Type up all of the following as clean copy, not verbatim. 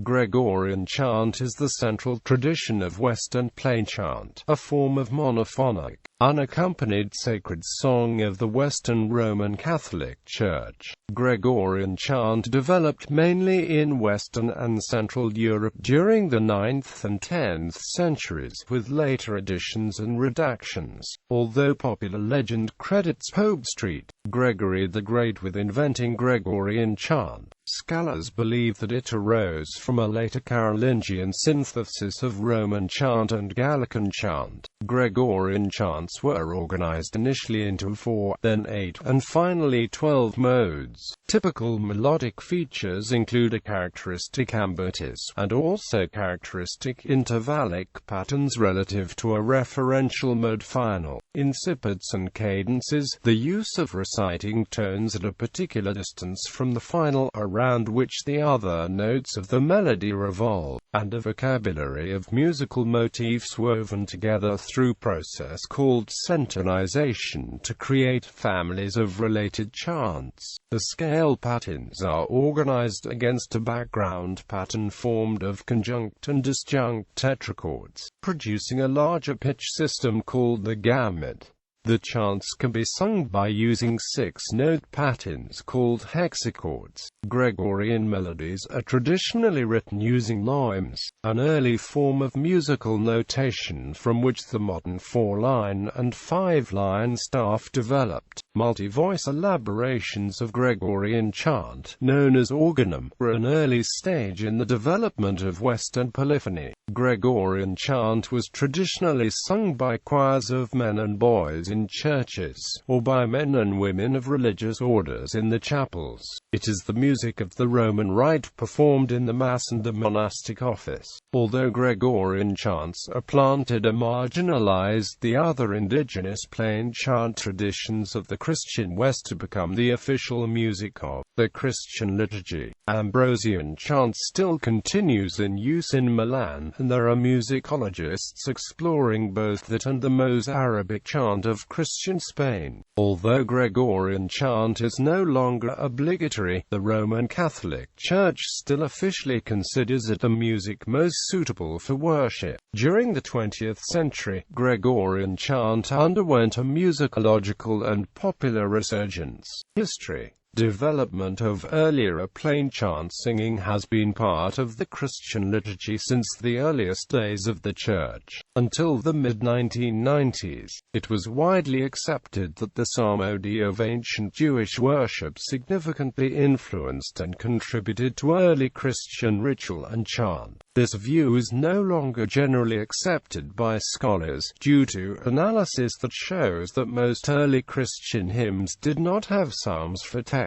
Gregorian chant is the central tradition of Western plainchant, a form of monophonic, unaccompanied sacred song of the Western Roman Catholic Church. Gregorian chant developed mainly in Western and Central Europe during the 9th and 10th centuries, with later additions and redactions, although popular legend credits Pope St.Gregory the Great with inventing Gregorian chant. Scholars believe that it arose from a later Carolingian synthesis of Roman chant and Gallican chant. Gregorian chants were organized initially into 4, then 8, and finally 12 modes. Typical melodic features include a characteristic ambitus, and also characteristic intervallic patterns relative to a referential mode final, incipits and cadences, the use of reciting tones at a particular distance from the final around which the other notes of the melody revolve, and a vocabulary of musical motifs woven together through process called centonization to create families of related chants. The scale patterns are organized against a background pattern formed of conjunct and disjunct tetrachords, producing a larger pitch system called the gamut. The chants can be sung by using 6-note patterns called hexachords. Gregorian melodies are traditionally written using loims, an early form of musical notation from which the modern 4-line and 5-line staff developed. Multi-voice elaborations of Gregorian chant, known as organum, were an early stage in the development of Western polyphony. Gregorian chant was traditionally sung by choirs of men and boys in churches, or by men and women of religious orders in the chapels. It is the music of the Roman Rite performed in the Mass and the monastic office. Although Gregorian chants are planted or marginalized, the other indigenous plain chant traditions of the Christian West to become the official music of the Christian liturgy. Ambrosian chant still continues in use in Milan, and there are musicologists exploring both that and the Mozarabic chant of Christian Spain. Although Gregorian chant is no longer obligatory, the Roman Catholic Church still officially considers it the music most suitable for worship. During the 20th century, Gregorian chant underwent a musicological and popular resurgence. History. Development of earlier plain chant singing has been part of the Christian liturgy since the earliest days of the Church. Until the mid-1990s, it was widely accepted that the psalmody of ancient Jewish worship significantly influenced and contributed to early Christian ritual and chant. This view is no longer generally accepted by scholars, due to analysis that shows that most early Christian hymns did not have psalms for texts,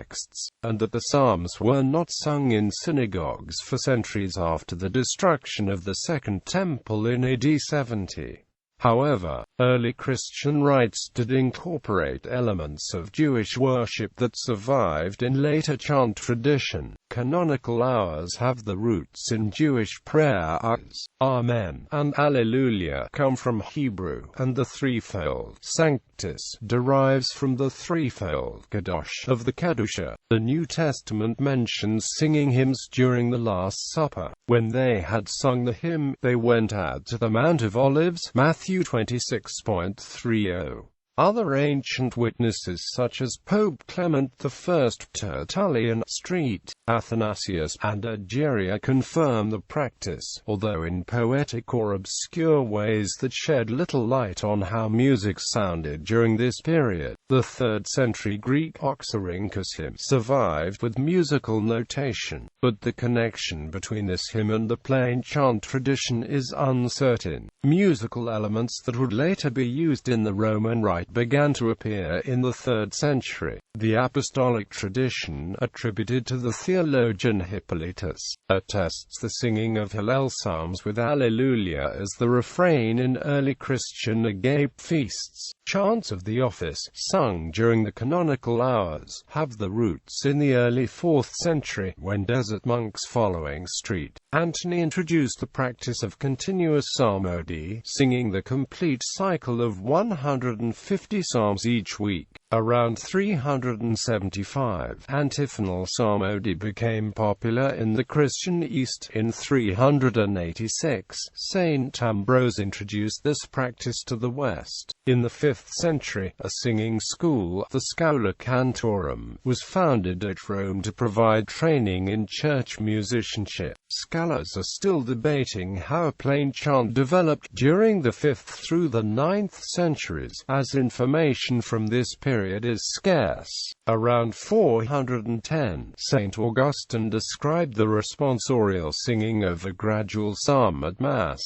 and that the psalms were not sung in synagogues for centuries after the destruction of the Second Temple in AD 70. However, early Christian rites did incorporate elements of Jewish worship that survived in later chant tradition. Canonical hours have the roots in Jewish prayer as Amen and Alleluia come from Hebrew, and the threefold Sanctus derives from the threefold Kadosh of the Kedusha. The New Testament mentions singing hymns during the Last Supper. When they had sung the hymn, they went out to the Mount of Olives, Matthew 26.30. Other ancient witnesses such as Pope Clement I, Tertullian, St. Athanasius, and Egeria confirm the practice, although in poetic or obscure ways that shed little light on how music sounded during this period. The 3rd century Greek Oxyrhynchus hymn survived with musical notation, but the connection between this hymn and the plain chant tradition is uncertain. Musical elements that would later be used in the Roman Rite began to appear in the 3rd century. The apostolic tradition, attributed to the theologian Hippolytus, attests the singing of Hallel psalms with Alleluia as the refrain in early Christian agape feasts. Chants of the office, sung during the canonical hours, have the roots in the early 4th century, when desert monks following St. Anthony introduced the practice of continuous psalmody, singing the complete cycle of 150 psalms each week. Around 375, antiphonal psalmody became popular in the Christian East. In 386, Saint Ambrose introduced this practice to the West. In the 5th century, a singing school, the Schola Cantorum, was founded at Rome to provide training in church musicianship. Scholars are still debating how plain chant developed during the 5th through the 9th centuries, as information from this period is scarce. Around 410, St. Augustine described the responsorial singing of a gradual psalm at Mass.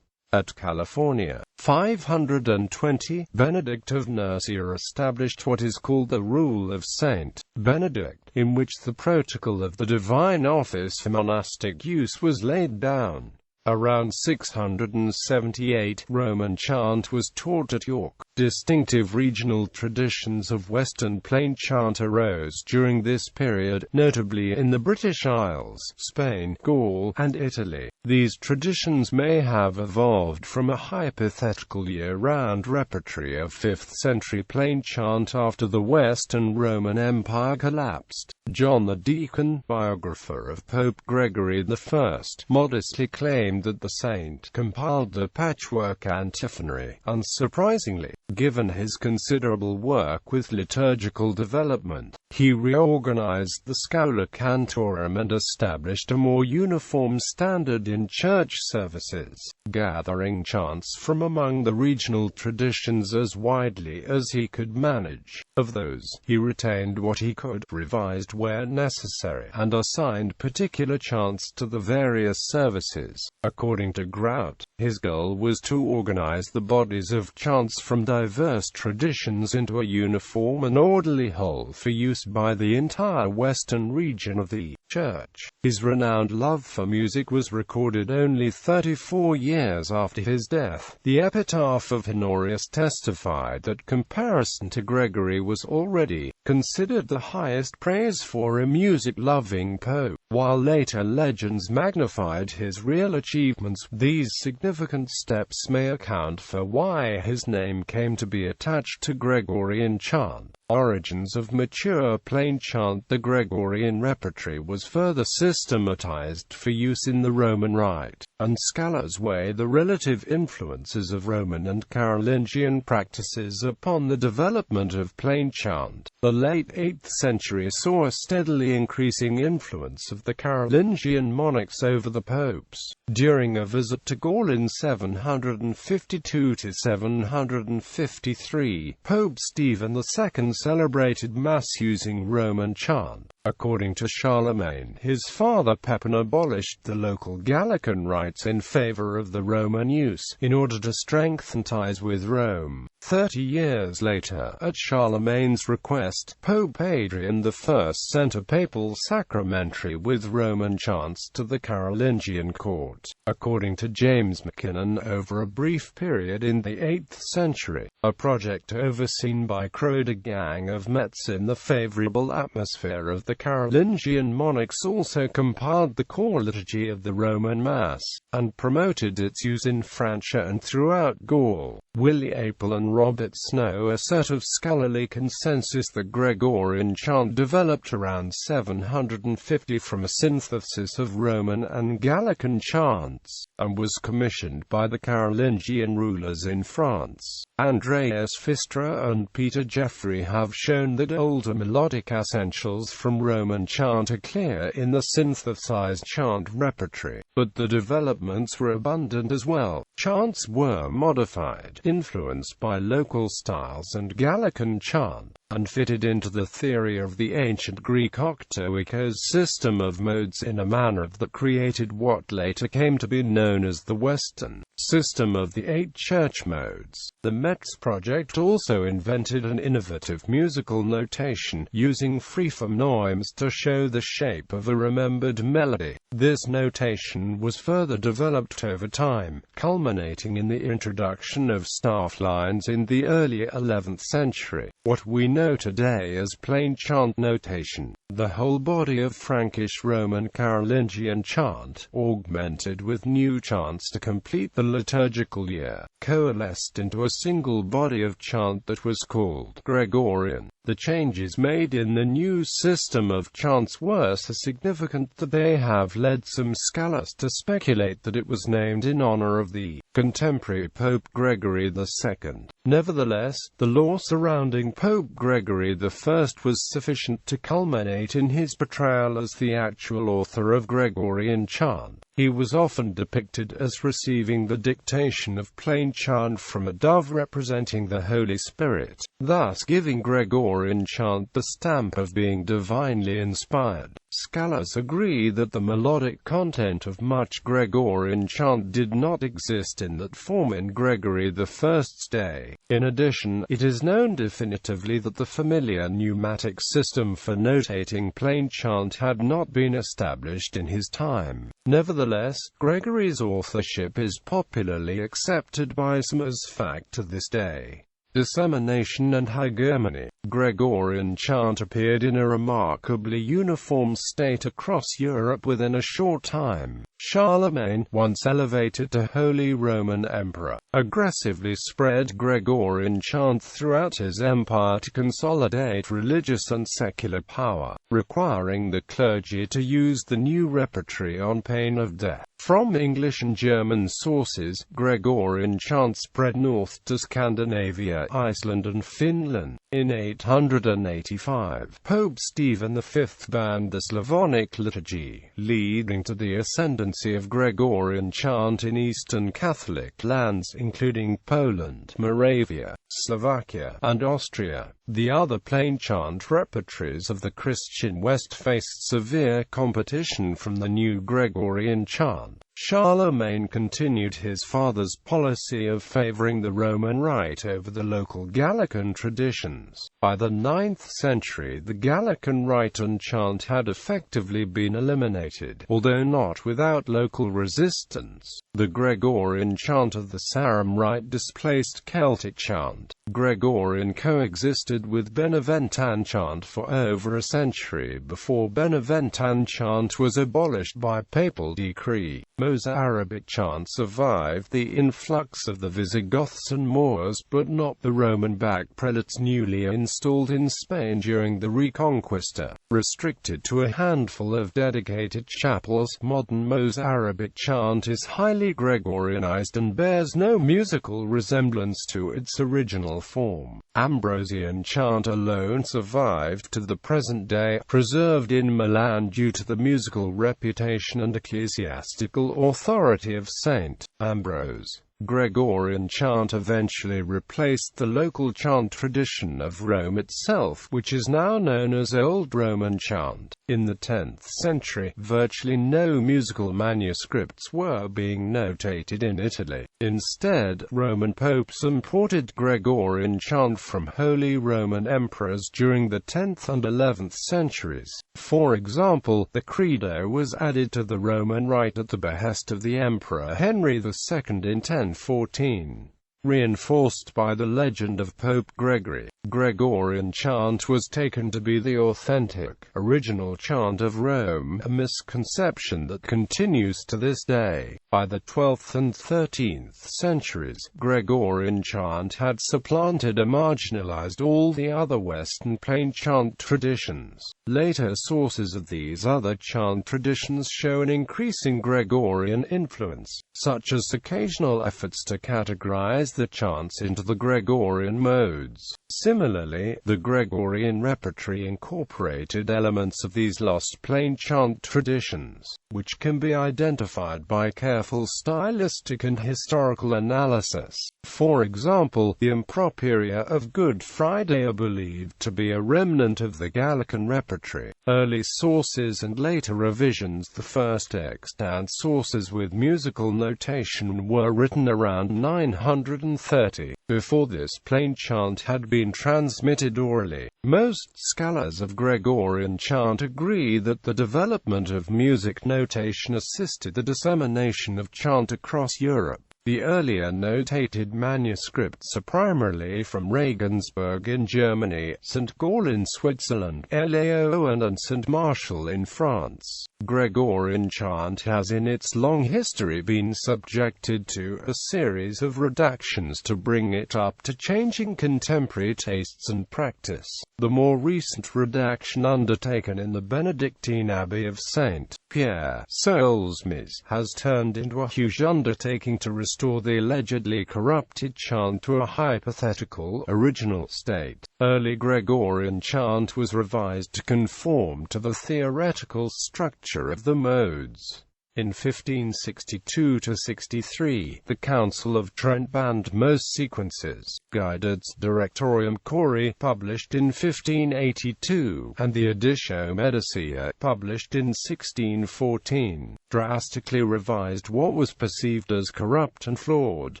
At California, 520, Benedict of Nursia established what is called the Rule of Saint Benedict, in which the protocol of the divine office for monastic use was laid down. Around 678, Roman chant was taught at York. Distinctive regional traditions of Western plain chant arose during this period, notably in the British Isles, Spain, Gaul, and Italy. These traditions may have evolved from a hypothetical year-round repertory of 5th-century plain chant after the Western Roman Empire collapsed. John the Deacon, biographer of Pope Gregory I, modestly claimed that the saint compiled the patchwork antiphonary. Unsurprisingly, given his considerable work with liturgical development, he reorganized the Schola Cantorum and established a more uniform standard in church services, gathering chants from among the regional traditions as widely as he could manage. Of those, he retained what he could, revised where necessary, and assigned particular chants to the various services. According to Grout, his goal was to organize the bodies of chants from diverse traditions into a uniform and orderly whole for use by the entire western region of the Church. His renowned love for music was recorded only 34 years after his death. The epitaph of Honorius testified that comparison to Gregory was already considered the highest praise for a music-loving pope, while later legends magnified his real achievements. These significant steps may account for why his name came to be attached to Gregorian chant. Origins of mature plain chant. The Gregorian repertory was further systematized for use in the Roman Rite, and scholars weigh the relative influences of Roman and Carolingian practices upon the development of plain chant. The late 8th century saw a steadily increasing influence of the Carolingian monarchs over the popes. During a visit to Gaul in 752–753, Pope Stephen II celebrated Mass using Roman chant. According to Charlemagne, his father Pepin abolished the local Gallican rites in favor of the Roman use, in order to strengthen ties with Rome. 30 years later, at Charlemagne's request, Pope Adrian I sent a papal sacramentary with Roman chants to the Carolingian court. According to James Mackinnon, over a brief period in the 8th century, a project overseen by Chrodegang of Metz in the favorable atmosphere of the Carolingian monarchs also compiled the core liturgy of the Roman Mass, and promoted its use in Francia and throughout Gaul. Willie Apel and Robert Snow assert of scholarly consensus that Gregorian chant developed around 750 from a synthesis of Roman and Gallican chants, and was commissioned by the Carolingian rulers in France. Andreas Pfister and Peter Jeffrey have shown that older melodic essentials from Roman chant are clear in the synthesized chant repertory, but the developments were abundant as well. Chants were modified, influenced by local styles and Gallican chant, and fitted into the theory of the ancient Greek octoikos system of modes in a manner that created what later came to be known as the Western system of the 8 church modes. The Metz project also invented an innovative musical notation, using free-form neumes to show the shape of a remembered melody. This notation was further developed over time, culminating in the introduction of staff lines in the early 11th century, what we know today as plain chant notation. The whole body of Frankish Roman Carolingian chant, augmented with new chants to complete the liturgical year, coalesced into a single body of chant that was called Gregorian. The changes made in the new system of chants were so significant that they have led some scholars to speculate that it was named in honor of the contemporary Pope Gregory II. Nevertheless, the lore surrounding Pope Gregory I was sufficient to culminate in his portrayal as the actual author of Gregorian chant. He was often depicted as receiving the dictation of plain chant from a dove representing the Holy Spirit, thus giving Gregorian chant the stamp of being divinely inspired. Scholars agree that the melodic content of much Gregorian chant did not exist in that form in Gregory I's day. In addition, it is known definitively that the familiar pneumatic system for notating plain chant had not been established in his time. Nevertheless, Gregory's authorship is popularly accepted by some as fact to this day. Dissemination and Hegemony. Gregorian chant appeared in a remarkably uniform state across Europe within a short time. Charlemagne, once elevated to Holy Roman Emperor, aggressively spread Gregorian chant throughout his empire to consolidate religious and secular power, requiring the clergy to use the new repertory on pain of death. From English and German sources, Gregorian chant spread north to Scandinavia, Iceland and Finland. In 885, Pope Stephen V banned the Slavonic liturgy, leading to the ascendancy of Gregorian chant in Eastern Catholic lands including Poland, Moravia, Slovakia, and Austria. The other plain chant repertories of the Christian West faced severe competition from the new Gregorian chant. Charlemagne continued his father's policy of favoring the Roman Rite over the local Gallican traditions. By the 9th century, the Gallican Rite and chant had effectively been eliminated, although not without local resistance. The Gregorian chant of the Sarum Rite displaced Celtic chant. Gregorian coexisted with Beneventan chant for over a century before Beneventan chant was abolished by papal decree. Mozarabic chant survived the influx of the Visigoths and Moors, but not the Roman-backed prelates newly installed in Spain during the Reconquista. Restricted to a handful of dedicated chapels, modern Mozarabic chant is highly Gregorianized and bears no musical resemblance to its original form. Ambrosian chant alone survived to the present day, preserved in Milan due to the musical reputation and ecclesiastical authority of Saint Ambrose. Gregorian chant eventually replaced the local chant tradition of Rome itself, which is now known as Old Roman chant. In the 10th century, virtually no musical manuscripts were being notated in Italy. Instead, Roman popes imported Gregorian chant from Holy Roman emperors during the 10th and 11th centuries. For example, the Credo was added to the Roman Rite at the behest of the Emperor Henry II in 1014. Reinforced by the legend of Pope Gregory, Gregorian chant was taken to be the authentic, original chant of Rome, a misconception that continues to this day. By the 12th and 13th centuries, Gregorian chant had supplanted and marginalized all the other Western plain chant traditions. Later sources of these other chant traditions show an increasing Gregorian influence, such as occasional efforts to categorize the chants into the Gregorian modes. Similarly, the Gregorian repertory incorporated elements of these lost plain chant traditions, which can be identified by careful stylistic and historical analysis. For example, the improperia of Good Friday are believed to be a remnant of the Gallican repertory. Early sources and later revisions, the first extant sources with musical notation, were written around 930. Before this, plain chant had been transmitted orally. Most scholars of Gregorian chant agree that the development of music notation assisted the dissemination of chant across Europe. The earlier notated manuscripts are primarily from Regensburg in Germany, St. Gall in Switzerland, Laon and St. Martial in France. Gregorian chant has in its long history been subjected to a series of redactions to bring it up to changing contemporary tastes and practice. The more recent redaction undertaken in the Benedictine Abbey of St. Pierre, Solesmes, has turned into a huge undertaking to restore the allegedly corrupted chant to a hypothetical, original state. Early Gregorian chant was revised to conform to the theoretical structure of the modes. In 1562–63, the Council of Trent banned most sequences. Guidats Directorium Chori, published in 1582, and the Editio Medicia, published in 1614, drastically revised what was perceived as corrupt and flawed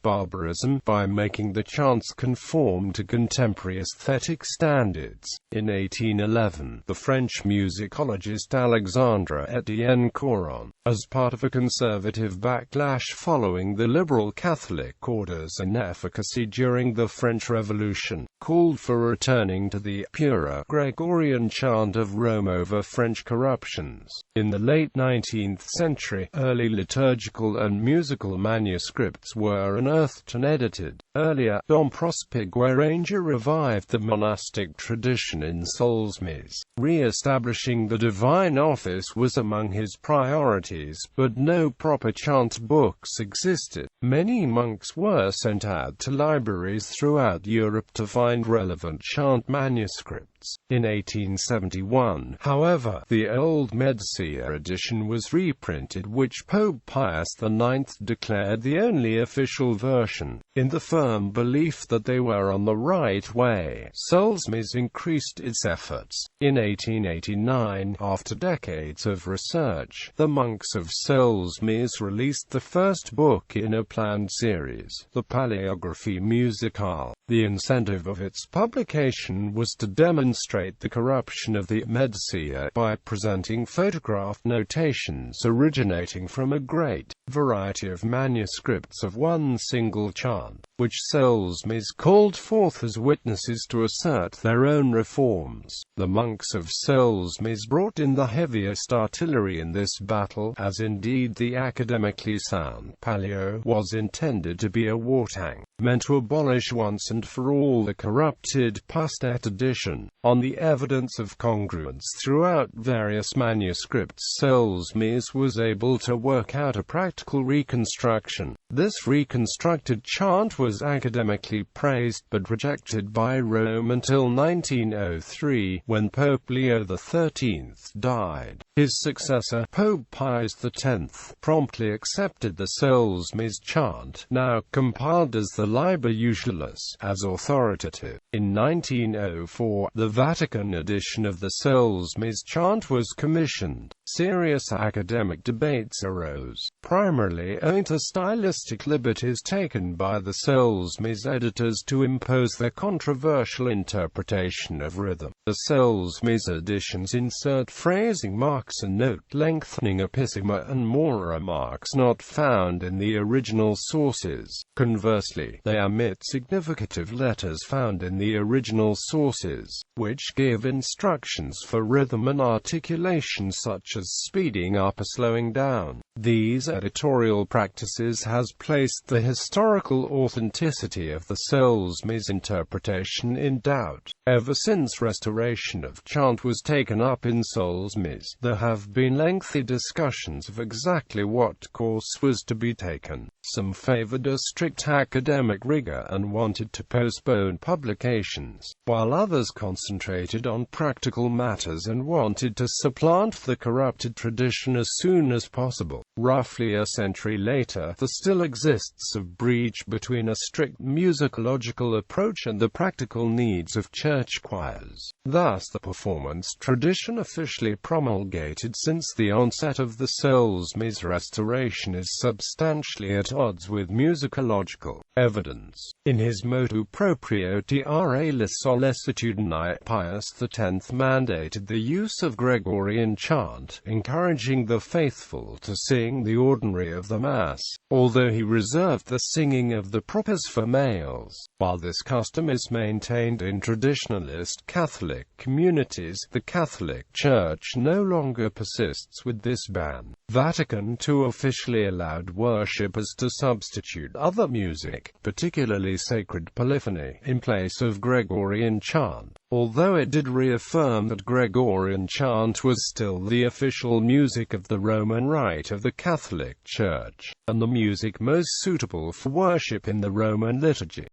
barbarism by making the chants conform to contemporary aesthetic standards. In 1811, the French musicologist Alexandre Etienne Coron, as part of a conservative backlash following the liberal Catholic order's inefficacy during the French Revolution, called for returning to the purer Gregorian chant of Rome over French corruptions. In the late 19th century, early liturgical and musical manuscripts were unearthed and edited. Earlier, Dom Prosper Guéranger revived the monastic tradition in Solesmes. Re-establishing the divine office was among his priorities, but no proper chant books existed. Many monks were sent out to libraries throughout Europe to find relevant chant manuscripts. In 1871, however, the old Medicia edition was reprinted, which Pope Pius IX declared the only official version. In the firm belief that they were on the right way, Solesmes increased its efforts. In 1889, after decades of research, the monks of Solesmes released the first book in a planned series, the Paleographie musicale. The incentive of its publication was to demonstrate the corruption of the Medicia by presenting photographed notations originating from a great variety of manuscripts of one single chant, which Solesmes called forth as witnesses to assert their own reforms. The monks of Solesmes brought in the heaviest artillery in this battle, as indeed the academically sound Paleo was intended to be a war tank, meant to abolish once and for all the corrupted Pastet edition. On the evidence of congruence throughout various manuscripts, Solesmes was able to work out a practical reconstruction. This reconstructed chant was academically praised but rejected by Rome until 1903, when Pope Leo XIII died. His successor, Pope Pius X, promptly accepted the Solesmes chant, now compiled as the Liber Usualis, as authoritative. In 1904, the Vatican edition of the Solesmes chant was commissioned. Serious academic debates arose, primarily owing to stylistic liberties taken by the Solesmes editors to impose their controversial interpretation of rhythm. The Solesmes editions insert phrasing marks and note-lengthening epissima and more remarks not found in the original sources. Conversely, they omit significative letters found in the original sources, which give instructions for rhythm and articulation such as speeding up or slowing down. These editorial practices has placed the historical authenticity of the Solesmes interpretation in doubt. Ever since restoration of chant was taken up in Solesmes, there have been lengthy discussions of exactly what course was to be taken. Some favored a strict academic rigor and wanted to postpone publications, while others concentrated on practical matters and wanted to supplant the corrupted tradition as soon as possible. Roughly a century later, there still exists a breach between a strict musicological approach and the practical needs of church choirs. Thus, the performance tradition officially promulgated since the onset of the Solesmes restoration is substantially at odds with musicological evidence. In his motu proprio Tiare Sollicitudini, Pius X mandated the use of Gregorian chant, encouraging the faithful to sing sing the ordinary of the Mass, although he reserved the singing of the propers for males. While this custom is maintained in traditionalist Catholic communities, the Catholic Church no longer persists with this ban. Vatican II officially allowed worshippers to substitute other music, particularly sacred polyphony, in place of Gregorian chant, although it did reaffirm that Gregorian chant was still the official music of the Roman Rite of the Catholic Church, and the music most suitable for worship in the Roman liturgy.